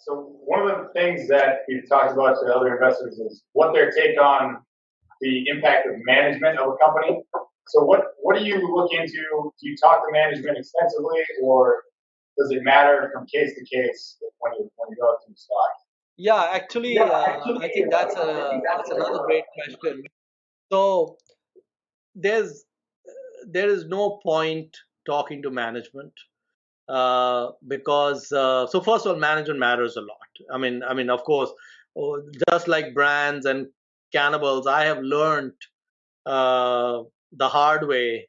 So one of the things that we've talked about to other investors is what their take on the impact of management of a company. So what do you look into? Do you talk to management extensively, or does it matter from case to case when you go through stock? Yeah, actually, I think that's another great question. So there's there is no point talking to management because so first of all, management matters a lot. I mean, of course, oh, just like brands and cannibals, I have learned the hard way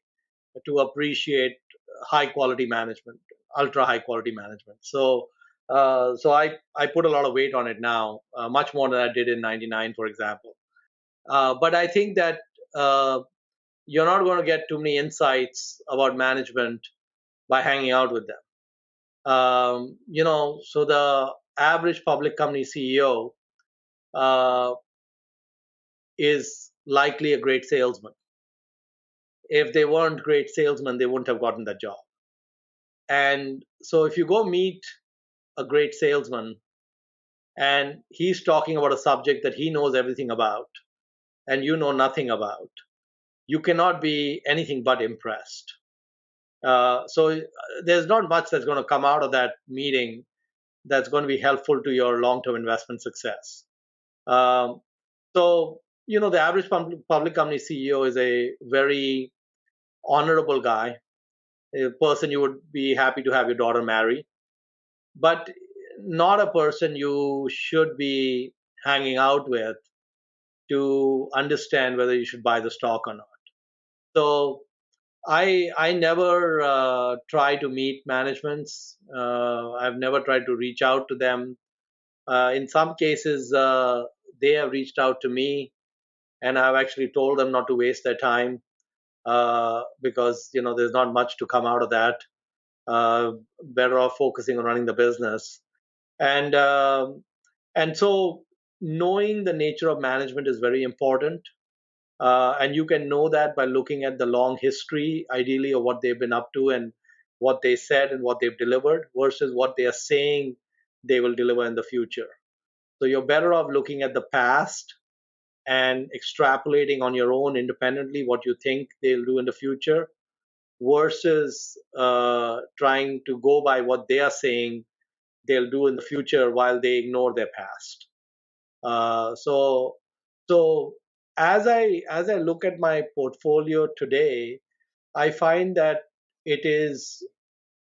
to appreciate high quality management, ultra high quality management. So I put a lot of weight on it now, much more than I did in '99, for example. But I think that uh, you're not going to get too many insights about management by hanging out with them. So the average public company CEO uh, is likely a great salesman. If they weren't great salesmen, they wouldn't have gotten that job. And so if you go meet a great salesman and he's talking about a subject that he knows everything about and you know nothing about, you cannot be anything but impressed. So there's not much that's going to come out of that meeting that's going to be helpful to your long-term investment success. Um, so the average public company CEO is a very honorable guy, a person you would be happy to have your daughter marry, but not a person you should be hanging out with to understand whether you should buy the stock or not. So I never try to meet managements. I've never tried to reach out to them. In some cases, they have reached out to me, and I've actually told them not to waste their time because there's not much to come out of that. Better off focusing on running the business. And um, and so knowing the nature of management is very important. And you can know that by looking at the long history, ideally, of what they've been up to and what they said and what they've delivered versus what they are saying they will deliver in the future. So you're better off looking at the past and extrapolating on your own independently what you think they'll do in the future versus trying to go by what they are saying they'll do in the future while they ignore their past. So as I look at my portfolio today, I find that it is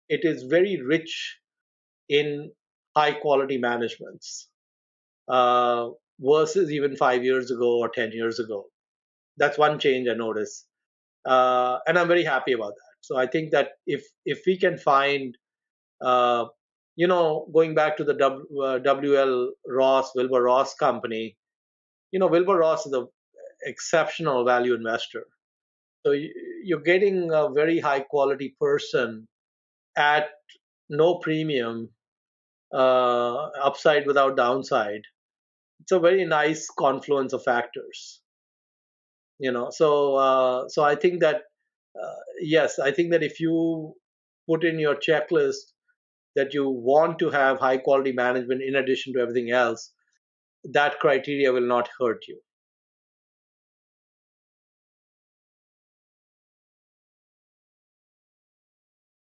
it is very rich in high quality managements uh, versus even 5 years ago or 10 years ago. That's one change I noticed, and I'm very happy about that. So I think that if we can find, uh, going back to the WL Ross, Wilbur Ross company, Wilbur Ross is an exceptional value investor. So you're getting a very high quality person at no premium, upside without downside. It's a very nice confluence of factors. So I think that yes, I think that if you put in your checklist that you want to have high quality management in addition to everything else, that criteria will not hurt you.